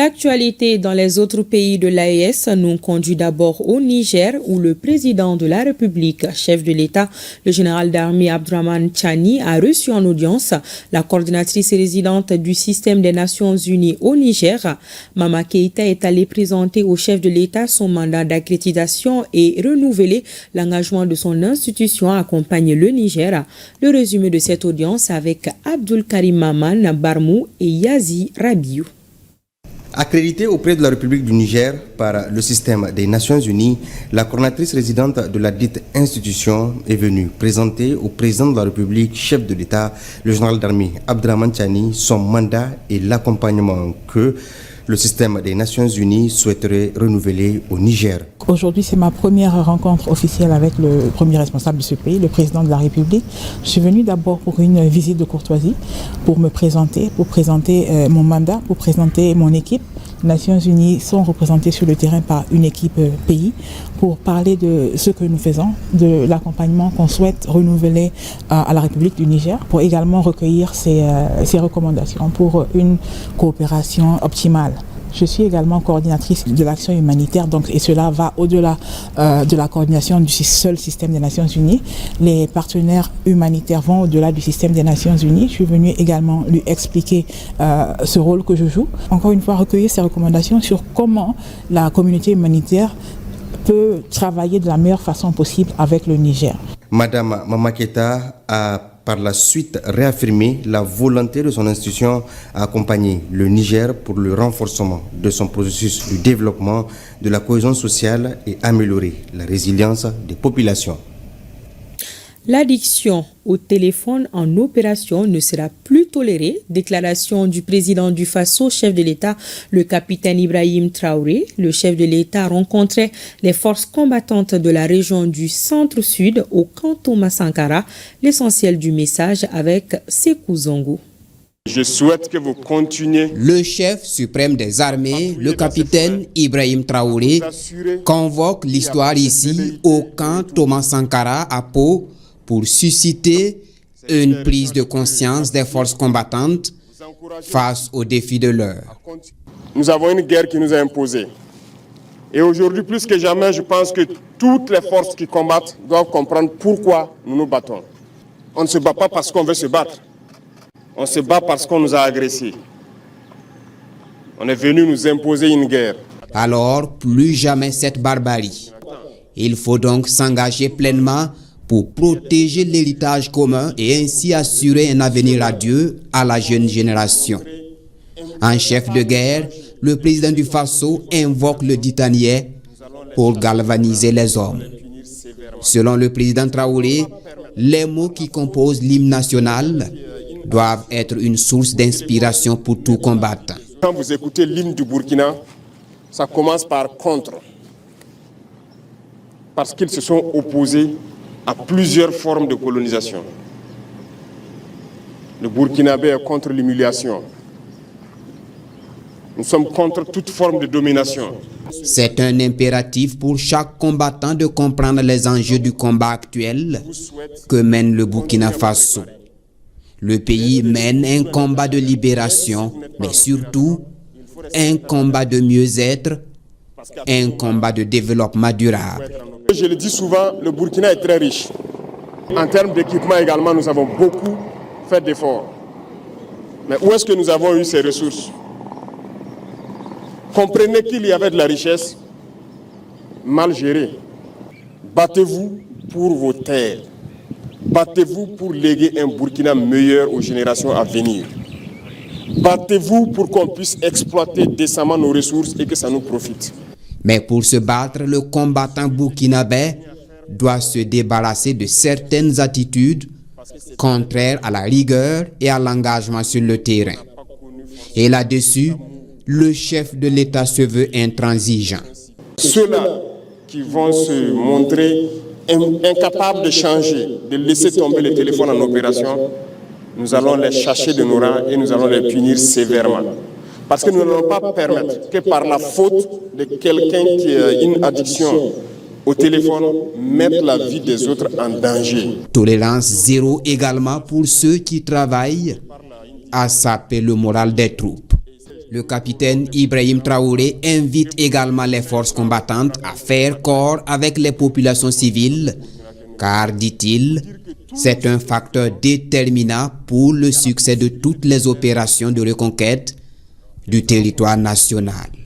L'actualité dans les autres pays de l'AES nous conduit d'abord au Niger où le président de la République, chef de l'État, le général d'armée Abdraman Chani a reçu en audience la coordinatrice résidente du système des Nations Unies au Niger. Mama Keïta est allée présenter au chef de l'État son mandat d'accréditation et renouveler l'engagement de son institution à accompagner le Niger. Le résumé de cette audience avec Abdul Karim Maman Barmou et Yazi Rabiou. Accréditée auprès de la République du Niger par le système des Nations Unies, la coordinatrice résidente de la dite institution est venue présenter au président de la République, chef de l'État, le général d'armée Abdraman Chani, son mandat et l'accompagnement que le système des Nations Unies souhaiterait renouveler au Niger. Aujourd'hui, c'est ma première rencontre officielle avec le premier responsable de ce pays, le président de la République. Je suis venue d'abord pour une visite de courtoisie, pour me présenter, pour présenter mon mandat, pour présenter mon équipe. Les Nations Unies sont représentées sur le terrain par une équipe pays pour parler de ce que nous faisons, de l'accompagnement qu'on souhaite renouveler à la République du Niger, pour également recueillir ses recommandations pour une coopération optimale. Je suis également coordinatrice de l'action humanitaire, et cela va au-delà de la coordination du seul système des Nations Unies. Les partenaires humanitaires vont au-delà du système des Nations Unies. Je suis venue également lui expliquer ce rôle que je joue. Encore une fois, recueillir ses recommandations sur comment la communauté humanitaire peut travailler de la meilleure façon possible avec le Niger. Madame Mama Keïta a par la suite réaffirmé la volonté de son institution à accompagner le Niger pour le renforcement de son processus de développement, de la cohésion sociale et améliorer la résilience des populations. L'addiction au téléphone en opération ne sera plus tolérée. Déclaration du président du Faso, chef de l'État, le capitaine Ibrahim Traoré. Le chef de l'État rencontrait les forces combattantes de la région du centre-sud au camp Thomas Sankara. L'essentiel du message avec Sékou Zongo. Je souhaite que vous continuiez. Le chef suprême des armées, le capitaine Ibrahim Traoré, convoque l'histoire ici au camp Thomas Sankara à Pau pour susciter une prise de conscience des forces combattantes face aux défis de l'heure. Nous avons une guerre qui nous est imposée. Et aujourd'hui, plus que jamais, je pense que toutes les forces qui combattent doivent comprendre pourquoi nous nous battons. On ne se bat pas parce qu'on veut se battre. On se bat parce qu'on nous a agressés. On est venu nous imposer une guerre. Alors, plus jamais cette barbarie. Il faut donc s'engager pleinement pour protéger l'héritage commun et ainsi assurer un avenir radieux à la jeune génération. En chef de guerre, le président du Faso invoque le Ditanier pour galvaniser les hommes. Selon le président Traoré, les mots qui composent l'hymne national doivent être une source d'inspiration pour tout combattant. Quand vous écoutez l'hymne du Burkina, ça commence par contre. Parce qu'ils se sont opposés à plusieurs formes de colonisation. Le Burkinabé est contre l'humiliation. Nous sommes contre toute forme de domination. C'est un impératif pour chaque combattant de comprendre les enjeux du combat actuel que mène le Burkina Faso. Le pays mène un combat de libération, mais surtout un combat de mieux-être, un combat de développement durable. Je le dis souvent, le Burkina est très riche. En termes d'équipement également, nous avons beaucoup fait d'efforts. Mais où est-ce que nous avons eu ces ressources? Comprenez qu'il y avait de la richesse mal gérée. Battez-vous pour vos terres. Battez-vous pour léguer un Burkina meilleur aux générations à venir. Battez-vous pour qu'on puisse exploiter décemment nos ressources et que ça nous profite. Mais pour se battre, le combattant burkinabé doit se débarrasser de certaines attitudes contraires à la rigueur et à l'engagement sur le terrain. Et là-dessus, le chef de l'État se veut intransigeant. Ceux-là qui vont se montrer incapables de changer, de laisser tomber le téléphone en opération, nous allons les chasser de nos rangs et nous allons les punir sévèrement. Parce que nous n'allons pas permettre que par la faute de quelqu'un qui a une addiction au téléphone, mettre la vie des autres en danger. Tolérance zéro également pour ceux qui travaillent à saper le moral des troupes. Le capitaine Ibrahim Traoré invite également les forces combattantes à faire corps avec les populations civiles, car, dit-il, c'est un facteur déterminant pour le succès de toutes les opérations de reconquête du territoire national.